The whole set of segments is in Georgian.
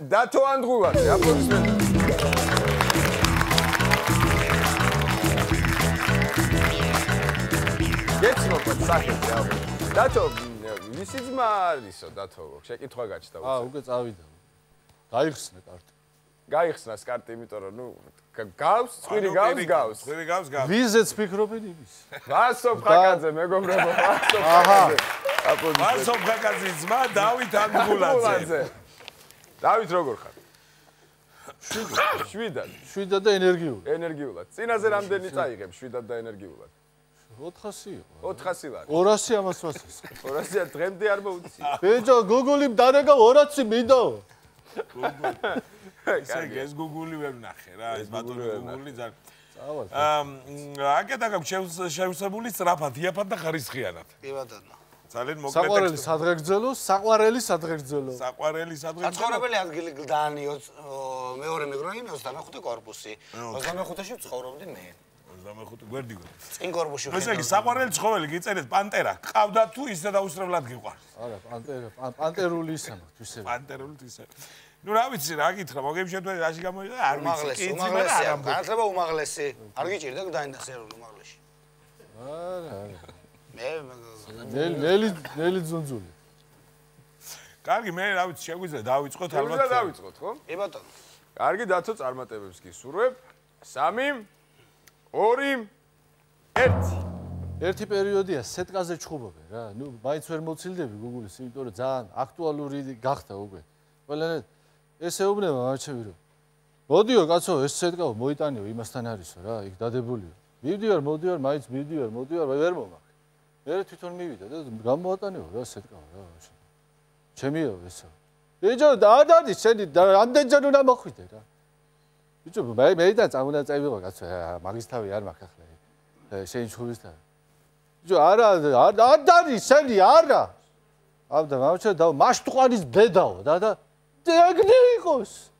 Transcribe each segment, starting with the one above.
დათო ანდღულაძე, აპლოდისმენტები. გეცნობათ სახელი რა. დათო, ვისი ძმა არისო დათო? შეკითხვა გაჩნდა. უკვე წავიდა. გაიხსნა კარტი. გაიხსნა კარტი, იმიტომ რომ ნუ გავს, წვირი გავს. ვიზეც ფიქრობენ იმის. ვასო ფხაკაძე, მეგობრებო, ვასო ფხაკაძე. ვასო ფხაკაძის ძმა დავით ანდღულაძე. დავით როგორ ხარ? შვიდად. შვიდად და ენერგიულად. ენერგიულად. წინაზე რამდენი წაიღებ შვიდად და ენერგიულად? 400 იყო. 400 ლარი. 200 ამას ვასწრებს. 200 დღემდე არ მოუწი. ბეჯო, გუგული დანაგა 200 მინდო. ეს გუგული ვერ ნახე რა, ეს ბატონი გუგული ძალიან. წავალ. აკეთა გაქვს შევსებული სწრაფად, იაფად და ხარისხიანად. კი ბატონო. ძალიან მოკლედ. საყვარელი სადღეგრძელო, საყვარელი სადღეგრძელო. საყვარელი სადღეგრძელო. მაცხოვრებელი ადგილი გლდანი მეორე მიკრორაიონი 25 კორპუსი. 25-ში ვცხოვრობდი მე. 25 გვერდი. წინ კორპუსში ვხედავ. ესე იგი საყვარელი ცხოველი გიწერეთ პანტერა. ყავდა თუ ისე დაუსწრებლად გიყვარს? არა, პანტერული ისე მაქვს, ისე. პანტერული ისე. ნუ რა ვიცი, რა გითხრა, მოგემშეთვე რაში გამოიყო? არ ვიცი. უმაღლესი, განათლება უმაღლესი. არ გიჭირდა გლდანი და სერული უმაღლესი. არა. მე ნელი ძუნძული. კარგი, მე რა ვიცი, შეგვიძლია დავიწყოთ ალბათ. და დავიწყოთ, ხო? კი ბატონო. კარგი, დათო წარმატებებს გისურვებ. 3 2 1 ერთი პერიოდია სეტკაზე ჩხუბობენ რა. ნუ მაინც ვერ მოცილდები გუგულის, იმიტომ რომ ძალიან აქტუალური გახდა უკვე. ყველანაირად ეს ეუბნება მარჩევი რომ მოდიო კაცო, ეს სეტკაო მოიტანიო იმასთან არისო რა, იქ დადებულია. მივდივარ, მაინც მივდივარ, ვერ მომახ. მე თვითონ მივიდა და გამოატანეო რა სეტკაო რა. ჩემიო ესო. ბიჭო, დაადის შენი რამდენჯერ უნდა მოხვიდე რა. ბიჭო, მეიდან წამუნა წაივიღო კაცო, მაგის თავი არ მაქვს ახლა. შენ ჩხუბისთან. ბიჭო, არა არის შენი არა. აბდა მამჩა და მასტყვანის ბედაო და ეგნე იყოს.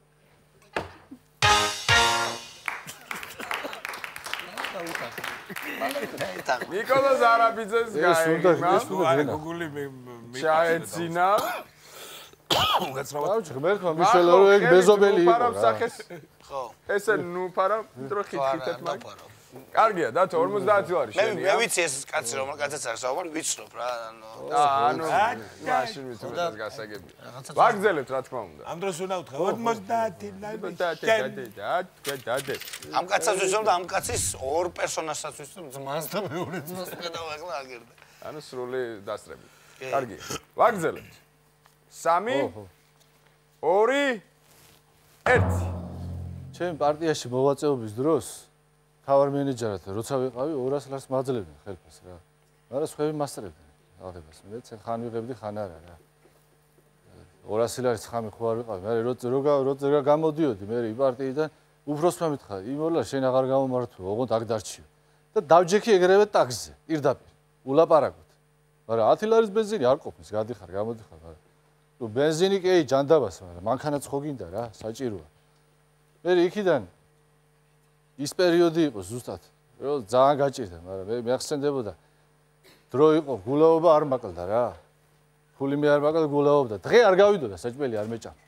ნიკოლა ზარაბიძეს აი გუგული ჩაეცინა. უგაცრავად. ღმერთმა მიშელა რომ ეგ მეზობელი იყო რა. ხო. ესე ნუ ფარა, დრო ხიტეთ მაგ. კარგია, დათო 50 ლარი შენია. მე ვიცი ეს კაცი რომ კაცაც არის საუბარი, ვიცნობ რა, ანუ მაშინ ვიცნობ ეს გასაგები. ვაგზელებთ რა თქმა უნდა. ამ დროს უნდა უთხრა 50 ლარი. ამ კაცსაც ვიცნობ და ამ კაცის ორ პერსონაჟსაც ვიცნობ, ძმას და მეორე ძმას ხედავ ახლა აგერდა. ანუ სრული დასწრები. კარგი. ვაგზელებთ. 3 2 1 ჩემ პარტიაში მოვაწეობის დროს თავარ მენეჯერად როცა ვიყავი 200 ლარს მაძლევდნენ ხელფას რა. მაგრამ სხვები მასწრებდნენ აღებას. მე ცენ ხან ვიღებდი ხან არა რა. 200 ლარის ხამი ხო არ ვიყავი. მაგრამ როცა გამოდიოდი მე პარტიიდან უფროსმა მითხრა, იმოლა შენ აღარ გამომართო, ოღონდ აქ დარჩიო. და დავჯექი ეგრევე ტაქსზე, პირდაპირ. ულაპარაკოთ. მაგრამ 10 ლარის ბენზინი არ ყოფნის, გადიხარ, გამოდიხარ, მაგრამ თუ ბენზინი კი ჯანდაბას, მაგრამ მანქანაც ხო გინდა რა, საჭიროა. მე იქიდან ის პერიოდი იყო ზუსტად, რომ ძალიან გაჭირდა, მაგრამ მე მეხსენდებოდა დრო იყო, გულაობა არ მაკლდა რა. ფული მე არ მაკლდა, გულაობდა. დღე არ გავიდოდა, საჭმელი არ მეჭამა.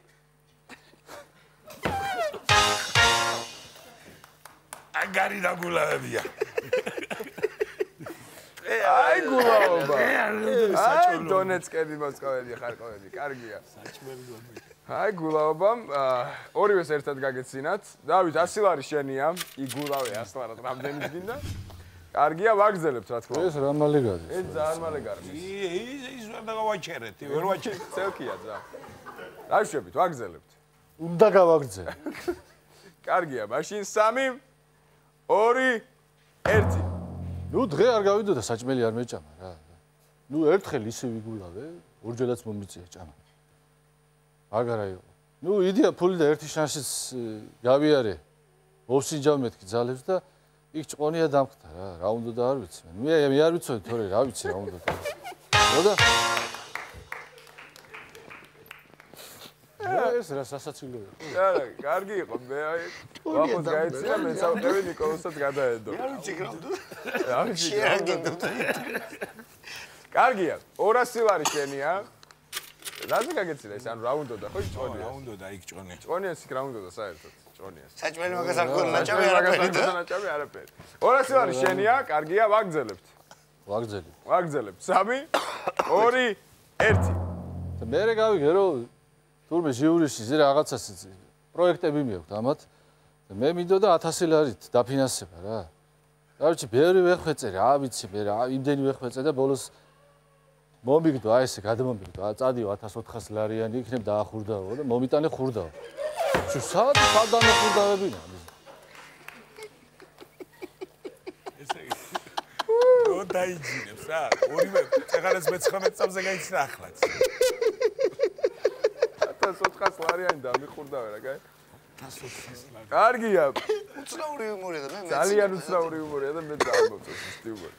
აგარი და გულავებია. აი გულაობა. აი დონეცკები მოსკოვები ხარკოვები, კარგია. საჭმელი გულაობა. აი გულაობამ ორივეს ერთად გაგეცინათ. დავით 100 ლარი შენია, იგულავე 100 ლარად რამდენი გინდა? კარგია, ვაგზელებთ რა თქმა უნდა. ეს რა მალე გადის. ეს ძალიან მალე გარბის. ის ვერ დავაჩერეთ, ვერ ვაჩერეთ. ცელკია ძა. რა ვშვებით, ვაგზელებთ. უნდა გავაგრძე. კარგია, მაშინ 3 2 1 ნუ დღე არ გავიდოდა, საჭმელი არ მეჭამა რა. ნუ ერთხელ ისე ვიგულავე, ორჯერაც მომიწია ჭამა. აგარა იყო. ნუ იდეა ფული და ერთი შანსიც გავიარე. ოფსინჯავ მეთქი ძალებს და იქ ჭყონია დამხტა რა. რა უნდა და არ ვიცი. მე არ ვიცოდი თორე რა ვიცი რა უნდა და. მოდა ეს რა სასაცილოა. არა, კარგი იყო. მე აი ვახოს გაეცინა, მე წავყევი ნიკოლოსაც გადაედო. რა ვიცი გრამდო. რა ვიცი. შეაგდო. კარგია, 200 ლარი შენია. რაზე გაგეცინა ეს ანუ რა უნდოდა ხო ჭონია? რა უნდოდა იქ ჭონია? ჭონიას იქ რა უნდოდა საერთოდ? ჭონიას. საჭმელი მაგას არ ქონდა, ნაჭამი არაფერი. ნაჭამი არაფერი. 200 ლარი შენია, კარგია, ვაგრძელებთ. ვაგრძელებთ. 3 2 1. და მე გავიგე რომ თურმე ჟიურიში ზე რაღაცას პროექტები მიაქვს ამათ. და მე მინდოდა 1000 ლარით დაფინანსება რა. Короче, ბევრი ვეხვეწე რა ვიცი მე რა, იმდენი ვეხვეწე და ბოლოს მომიგდო აი ესე გადმომიგდო, წადიო 1400 ლარიანი იქნებ დაახურდაო და მომიტანე ხურდაო. შუ სადან ხურდავებინა. ესე იგი. რო დაიჯინებს რა, ორივე წეგანეს მე-19 წამზე გაიცნა ახლაც. 1400 ლარიანი დამიხურდავე რა, კაი? 1400 ლარი. კარგია. უცნაური იუმორია და მე ძალიან უცნაური იუმორია და მე დაამბობთ ეს იუმორი.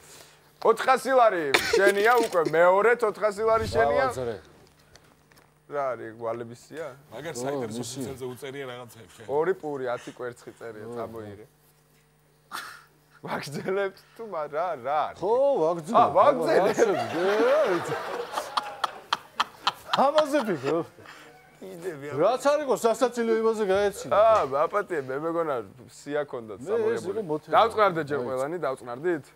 400 ლარი შენია უკვე მეორე 400 ლარი შენია. რა არის გვალებისია? მაგარ საინტერესო სიცოცხლეზე უწერია რაღაცებს შენ. 2 პური 10 კვერცხი წერია, წამოიღე. ვაგრძელებთ თუ რა? ხო, ვაგრძელებ. ვაგრძელებ. ამაზე ვიგო. რაც არ იყოს სასაცილო იმაზე გაეცინა. აპატია, მე მეგონა სია ქონდათ სამოებული. დავწყნარდეთ ჯერ ყველანი, დავწყნარდით?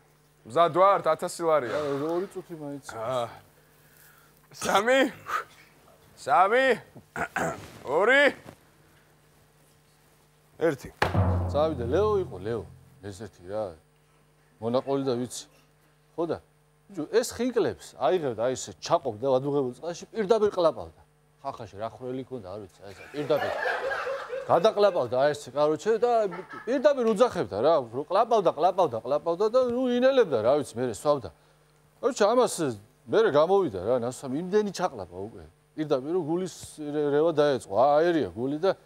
მზად ვართ 1000 ლარია. 2 წუთი მაინც. 3 2 1. წავიდა ლეო იყო, ლეო. ეს ერთი რა. მონაყოლი და ვიცი. ხო და? ეს ხინკლებს აიღებდა აი ესე ჩაყობდა ვადუღებულ წყალში პირდაპირ ყლაპავდა. ხახაში რა ხრელი ქონდა არ ვიცი, აი ეს პირდაპირ. გადაყლაპავდა აი ესე, короче და პირდაპირ უძახებდა რა, ყლაპავდა და ნუ ინელებდა რა ვიცი, მე სვავდა. короче ამას მე გამოვიდა რა, ნასვამ იმდენი ჩაყლაპა უკვე. პირდაპირ გულის რევა დაეწყო, აერია გული და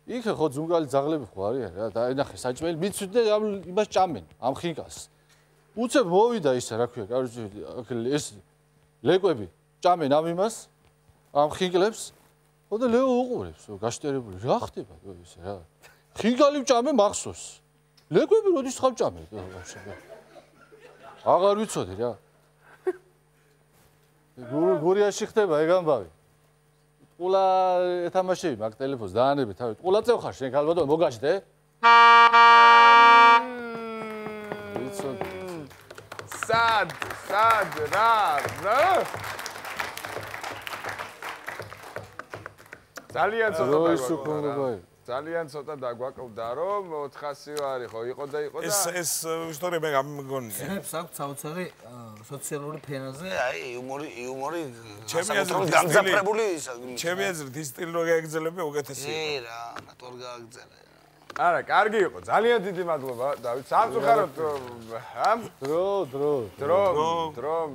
იქ ხო ძუნგალი ძაღლები ხო არიან რა, დაენახე საჭმელი, მიცვიდე იმას ჭამენ, ამ ხინკას. უცებ მოვიდა ისა, რა ქვია, короче ეს ლეკვები ჭამენ ამ იმას, ამ ხინკლებს. ხო და ლეო უყურებს, გაშტერებული, რა ხდება ესე რა. ხინკალი ვჭამე მახსოვს. ლეკვები როდის ხავჭამე? აღარ ვიცოდი რა. გურიაში ხდება ეგ ამბავი. ყულა ეთამაშები მაგ ტელეფონს დაანები თავი. ყულა წევ ხარ შენ ქალბატონო მოგაჭდე? ვიცოდი. სად რა? ძალიან ცოტა დაგვაკლდა. ძალიან ცოტა დაგვაკლდა რომ 400 ლარი ხო იყო და ეს ისტორია მე გამგონია. ეს აქვს საოცარი სოციალური ფენაზე. აი იუმორი ჩემი აზრით გამძაფრებული ჩემი აზრით ის სტილი რო გაეგზელებია უკეთესია. რა, ნატურ გააგზელე. არა, კარგი იყო. ძალიან დიდი მადლობა, დავით. სამწუხაროდ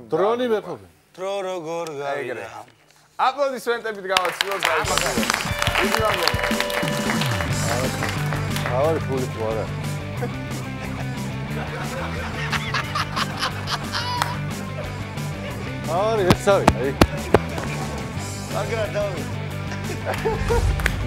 დრონი მეფობი. დრო როგორ გაიგრე. აპლოდისმენტებით გავაცილოთ დაიწყო. დიდი მადლობა. ავარ ფული ყარა. არის ეს არის, აი. მაგრა დავი.